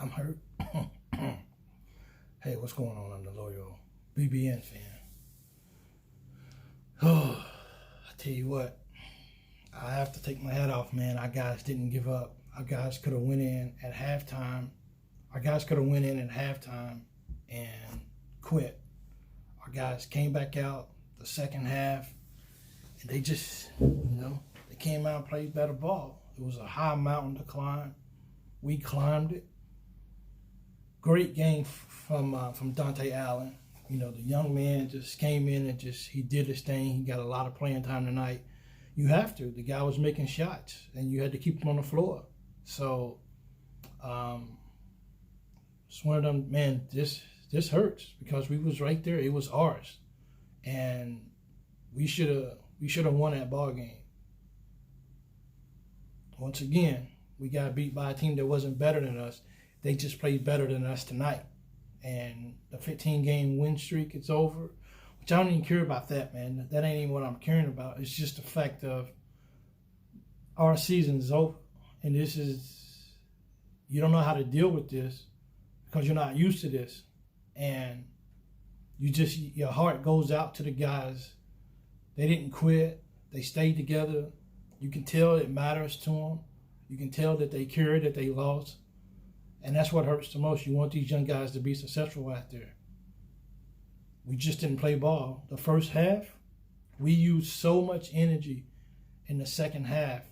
I'm hurt. Hey, what's going on? I'm the loyal BBN fan. Oh, I tell you what, I have to take my hat off, man. Our guys didn't give up. Our guys could have went in at halftime. And quit. Our guys came back out the second half, and they just, they came out and played better ball. It was a high mountain to climb. We climbed it. Great game from Dante Allen. The young man just came in and he did his thing. He got a lot of playing time tonight. You have to. The guy was making shots, and you had to keep him on the floor. So, it's one of them, man, this hurts because we was right there. It was ours. And we should have won that ball game. Once again, we got beat by a team that wasn't better than us. They just played better than us tonight. And the 15-game win streak is over, which I don't even care about that, man. That ain't even what I'm caring about. It's just the fact of our season is over. And you don't know how to deal with this because you're not used to this. And your heart goes out to the guys. They didn't quit. They stayed together. You can tell it matters to them. You can tell that they care, that they lost. And that's what hurts the most. You want these young guys to be successful out there. We just didn't play ball. The first half, we used so much energy in the second half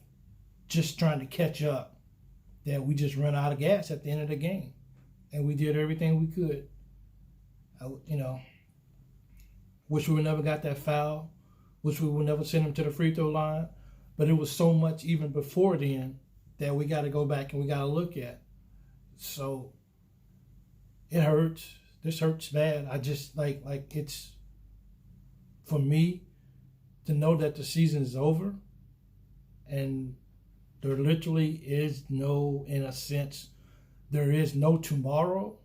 just trying to catch up that we just ran out of gas at the end of the game. And we did everything we could. Wish we would never got that foul. Wish we would never send him to the free throw line. But it was so much even before then that we got to go back and we got to look at. So it hurts. This hurts bad. I just like it's for me to know that the season is over and there literally is no, in a sense, there is no tomorrow.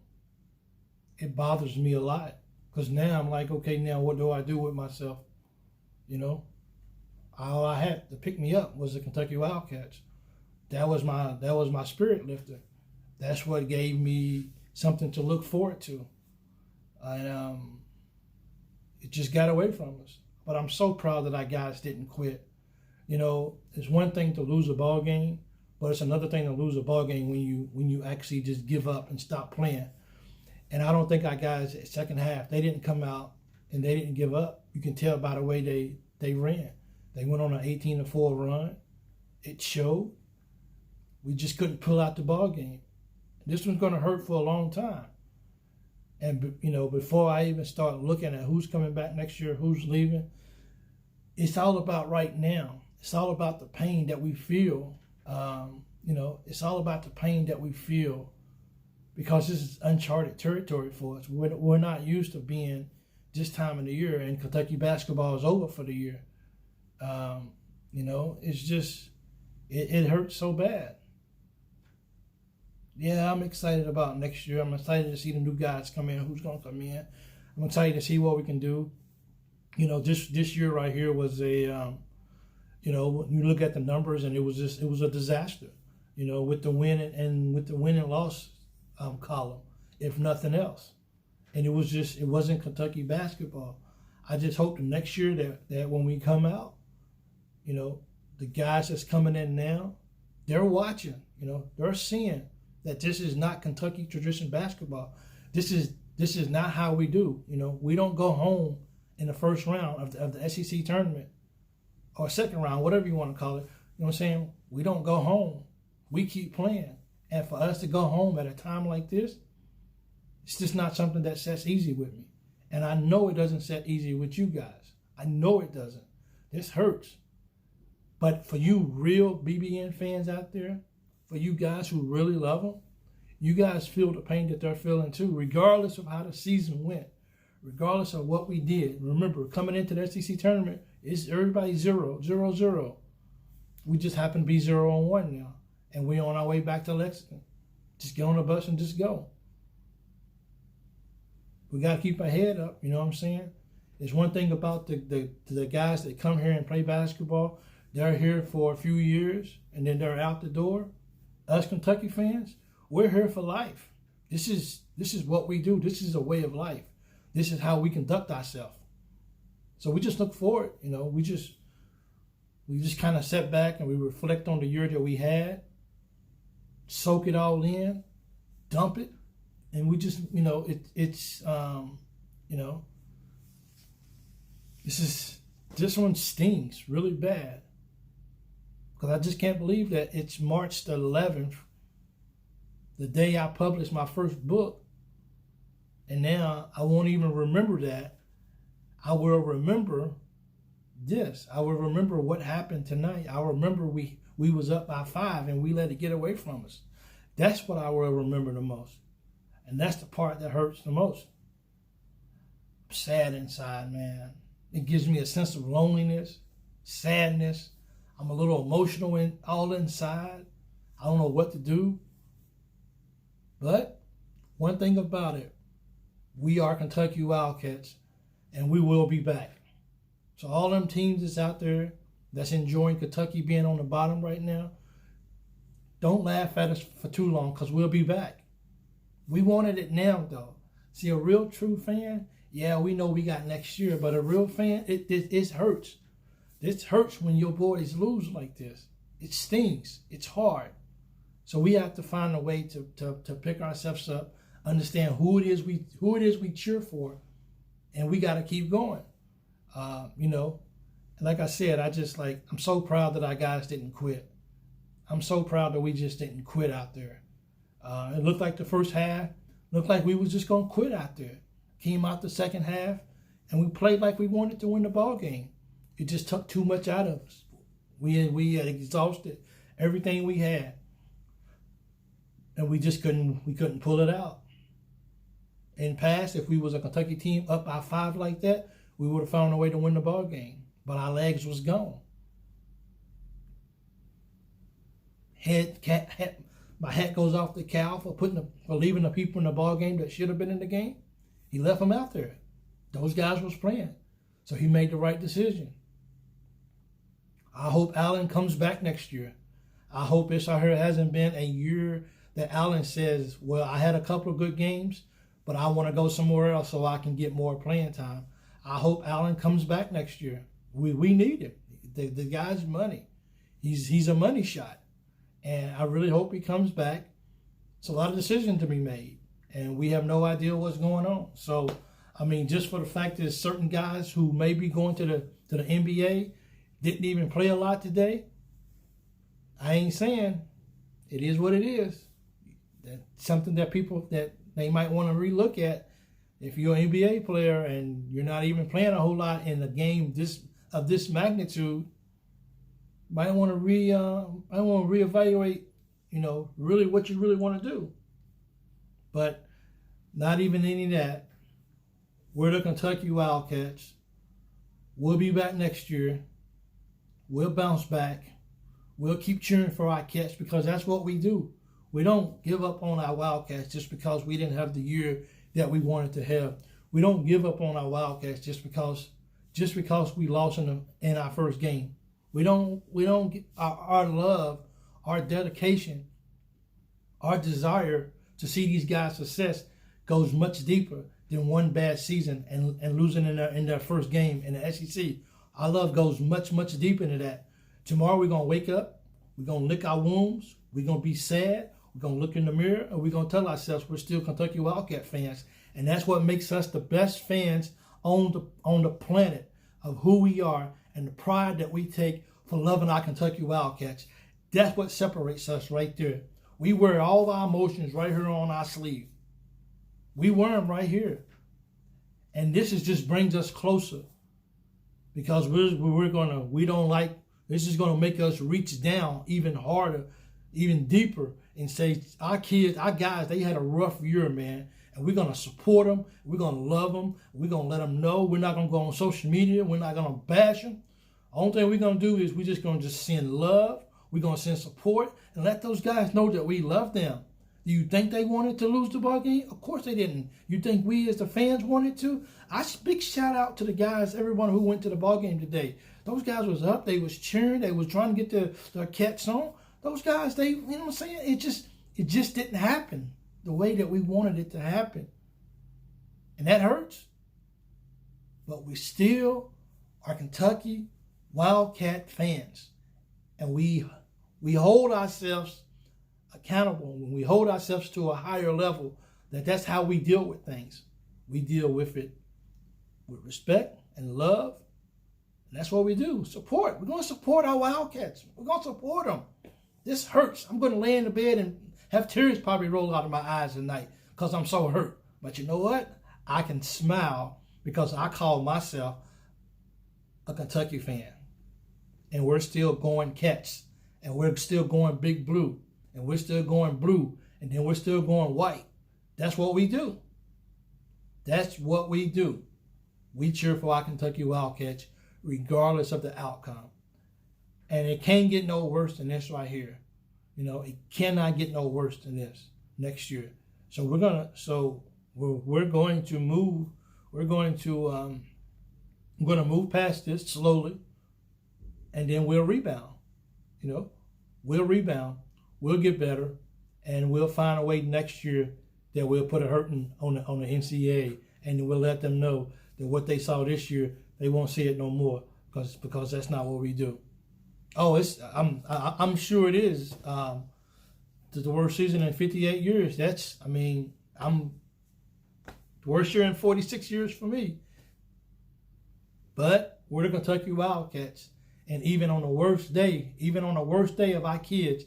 It bothers me a lot because now I'm like, okay, now what do I do with myself? All I had to pick me up was the Kentucky Wildcats. That was my spirit lifter. That's what gave me something to look forward to. And it just got away from us. But I'm so proud that our guys didn't quit. It's one thing to lose a ball game, but it's another thing to lose a ball game when you actually just give up and stop playing. And I don't think our guys at second half, they didn't come out and they didn't give up. You can tell by the way they ran. They went on an 18-4 run. It showed. We just couldn't pull out the ball game. This one's going to hurt for a long time. And, before I even start looking at who's coming back next year, who's leaving, it's all about right now. It's all about the pain that we feel. It's all about the pain that we feel because this is uncharted territory for us. We're not used to being this time of the year, and Kentucky basketball is over for the year. It's just, it hurts so bad. Yeah, I'm excited about next year. I'm excited to see the new guys come in, who's going to come in. I'm excited to see what we can do. This year right here was when you look at the numbers, and it was a disaster, with the win and with the win and loss column, if nothing else. And it wasn't Kentucky basketball. I just hope the next year that when we come out, the guys that's coming in now, they're watching, they're seeing that this is not Kentucky tradition basketball. This is not how we do. We don't go home in the first round of the SEC tournament or second round, whatever you want to call it. You know what I'm saying? We don't go home. We keep playing. And for us to go home at a time like this, it's just not something that sets easy with me. And I know it doesn't set easy with you guys. I know it doesn't. This hurts. But for you real BBN fans out there, for you guys who really love them, you guys feel the pain that they're feeling too, regardless of how the season went, regardless of what we did. Remember, coming into the SEC tournament, it's everybody 0-0-0. We just happen to be 0-1 now. And we're on our way back to Lexington. Just get on the bus and just go. We got to keep our head up, you know what I'm saying? There's one thing about the guys that come here and play basketball. They're here for a few years, and then they're out the door. Us Kentucky fans, we're here for life. This is what we do. This is a way of life. This is how we conduct ourselves. So we just look forward, we just kind of sit back and we reflect on the year that we had, soak it all in, dump it, and we just, this one stings really bad. Because I just can't believe that it's March the 11th, the day I published my first book, and now I won't even remember that. I will remember this. I will remember what happened tonight. I remember we was up by 5 and we let it get away from us. That's what I will remember the most. And that's the part that hurts the most. I'm sad inside, man. It gives me a sense of loneliness, sadness. I'm a little emotional all inside. I don't know what to do. But one thing about it, we are Kentucky Wildcats, and we will be back. So all them teams that's out there that's enjoying Kentucky being on the bottom right now, don't laugh at us for too long, because we'll be back. We wanted it now, though. See, a real true fan, yeah, we know we got next year, but a real fan, it hurts. This hurts when your boys lose like this. It stings. It's hard. So we have to find a way to pick ourselves up, understand who it is we cheer for, and we got to keep going. Like I said, I'm so proud that our guys didn't quit. I'm so proud that we just didn't quit out there. It looked like the first half, looked like we was just going to quit out there. Came out the second half, and we played like we wanted to win the ball game. It just took too much out of us. We had exhausted everything we had, and we couldn't pull it out. In past, if we was a Kentucky team up by 5 like that, we would have found a way to win the ball game. But our legs was gone. My hat goes off the cow for leaving the people in the ball game that should have been in the game. He left them out there. Those guys was playing. So he made the right decision. I hope Allen comes back next year. I hope it hasn't been a year that Allen says, well, I had a couple of good games, but I want to go somewhere else so I can get more playing time. I hope Allen comes back next year. We need him. The guy's money. He's a money shot. And I really hope he comes back. It's a lot of decisions to be made, and we have no idea what's going on. So, just for the fact that certain guys who may be going to the NBA didn't even play a lot today, I ain't saying it is what it is. That's something that people that they might want to relook at. If you're an NBA player and you're not even playing a whole lot in a game of this magnitude, might want to reevaluate, really what you really want to do. But not even any of that. We're the Kentucky Wildcats. We'll be back next year. We'll bounce back. We'll keep cheering for our Cats, because that's what we do. We don't give up on our Wildcats just because we didn't have the year that we wanted to have. We don't give up on our Wildcats just because we lost in our first game. We don't get our love, our dedication, our desire to see these guys' success goes much deeper than one bad season and losing in their first game in the SEC. Our love goes much, much deeper into that. Tomorrow we're going to wake up, we're going to lick our wounds, we're going to be sad, we're going to look in the mirror, and we're going to tell ourselves we're still Kentucky Wildcat fans. And that's what makes us the best fans on the planet of who we are and the pride that we take for loving our Kentucky Wildcats. That's what separates us right there. We wear all our emotions right here on our sleeve. We wear them right here. And this just brings us closer, because this is going to make us reach down even harder, even deeper, and say, our guys, they had a rough year, man. And we're going to support them. We're going to love them. We're going to let them know. We're not going to go on social media. We're not going to bash them. The only thing we're going to do is we're just going to send love. We're going to send support and let those guys know that we love them. Do you think they wanted to lose the ball game? Of course they didn't. You think we as the fans wanted to? Big shout out to the guys, everyone who went to the ball game today. Those guys was up. They was cheering. They was trying to get their Cats on. Those guys, you know what I'm saying? It just didn't happen. the way that we wanted it to happen. And that hurts. But we still are Kentucky Wildcat fans. And we hold ourselves accountable. When we hold ourselves to a higher level, that's how we deal with things. We deal with it with respect and love. And that's what we do. Support. We're going to support our Wildcats. We're going to support them. This hurts. I'm going to lay in the bed and have tears probably roll out of my eyes at night because I'm so hurt. But you know what? I can smile because I call myself a Kentucky fan. And we're still going Cats. And we're still going Big Blue. And we're still going blue. And then we're still going white. That's what we do. That's what we do. We cheer for our Kentucky Wildcats regardless of the outcome. And it can't get no worse than this right here. You know, it cannot get no worse than this next year. So we're going to move. We're going to move past this slowly, and then we'll rebound. You know, we'll rebound. We'll get better, and we'll find a way next year that we'll put a hurting on the NCAA, and we'll let them know that what they saw this year, they won't see it no more because that's not what we do. Oh, I'm sure it is. The worst season in 58 years. The worst year in 46 years for me. But we're the Kentucky Wildcats. And even on the worst day of our kids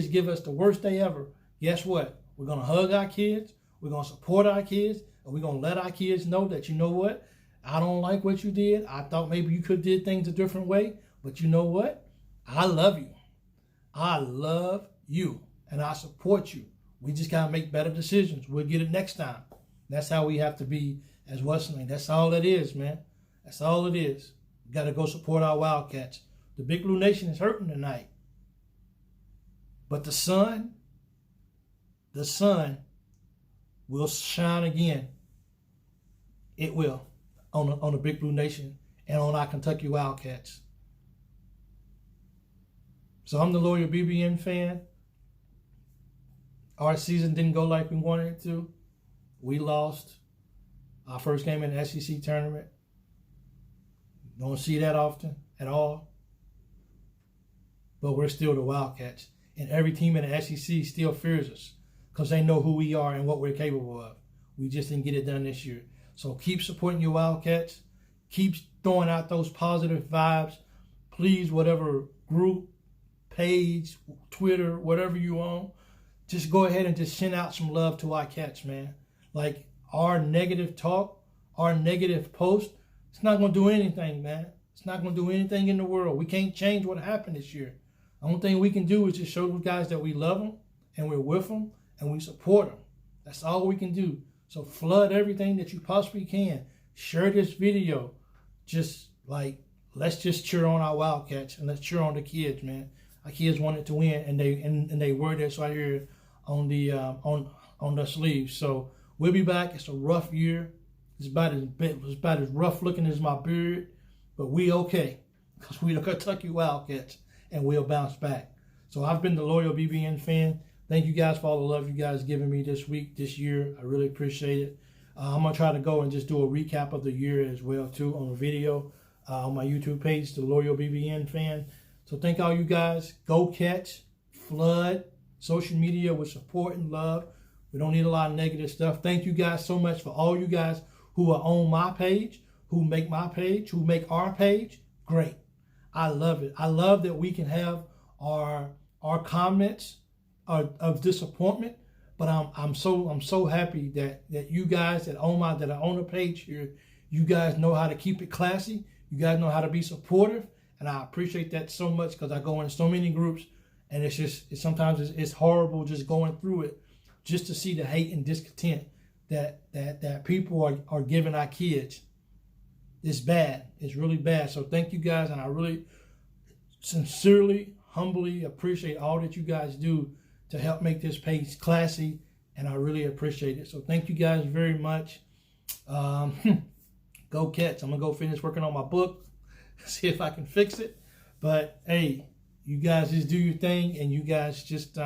give us the worst day ever. Guess what? We're going to hug our kids. We're going to support our kids. And we're going to let our kids know that, you know what? I don't like what you did. I thought maybe you could have did things a different way. But you know what? I love you. I love you. And I support you. We just got to make better decisions. We'll get it next time. That's how we have to be as Wesleyan. That's all it is, man. That's all it is. We got to go support our Wildcats. The Big Blue Nation is hurting tonight. But the sun will shine again. It will on the Big Blue Nation and on our Kentucky Wildcats. So I'm the loyal BBN fan. Our season didn't go like we wanted it to. We lost our first game in the SEC tournament. Don't see that often at all. But we're still the Wildcats. And every team in the SEC still fears us because they know who we are and what we're capable of. We just didn't get it done this year. So keep supporting your Wildcats. Keep throwing out those positive vibes. Please, whatever group, page, Twitter, whatever you own, just go ahead and just send out some love to our Cats, man. Like our negative talk, our negative post, it's not going to do anything, man. It's not going to do anything in the world. We can't change what happened this year. The only thing we can do is just show those guys that we love them and we're with them and we support them. That's all we can do. So flood everything that you possibly can. Share this video. Just like, let's just cheer on our Wildcats and let's cheer on the kids, man. Our kids wanted to win and they wore this right here on the sleeves. So we'll be back. It's a rough year. It's about as rough looking as my beard, but we okay because we the Kentucky Wildcats and we'll bounce back. So I've been the loyal BBN fan. Thank you guys for all the love you guys given me this week, this year. I really appreciate it. I'm gonna try to go and just do a recap of the year as well too on a video on my YouTube page, the loyal BBN fan. So thank all you guys. Go Cats, flood social media with support and love. We don't need a lot of negative stuff. Thank you guys so much for all you guys who are on my page, who make my page, who make our page. Great. I love it. I love that we can have our comments of disappointment, but I'm so happy that you guys that are on the page here, you guys know how to keep it classy. You guys know how to be supportive, and I appreciate that so much because I go in so many groups, and sometimes it's horrible just going through it, just to see the hate and discontent that people are giving our kids. It's bad. It's really bad. So thank you guys, and I really sincerely, humbly appreciate all that you guys do to help make this page classy, and I really appreciate it. So thank you guys very much. Go Cats. I'm going to go finish working on my book, see if I can fix it. But, hey, you guys just do your thing, and you guys just,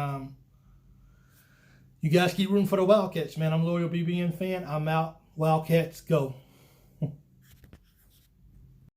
You guys keep rooting for the Wildcats, man. I'm a loyal BBN fan. I'm out. Wildcats, go.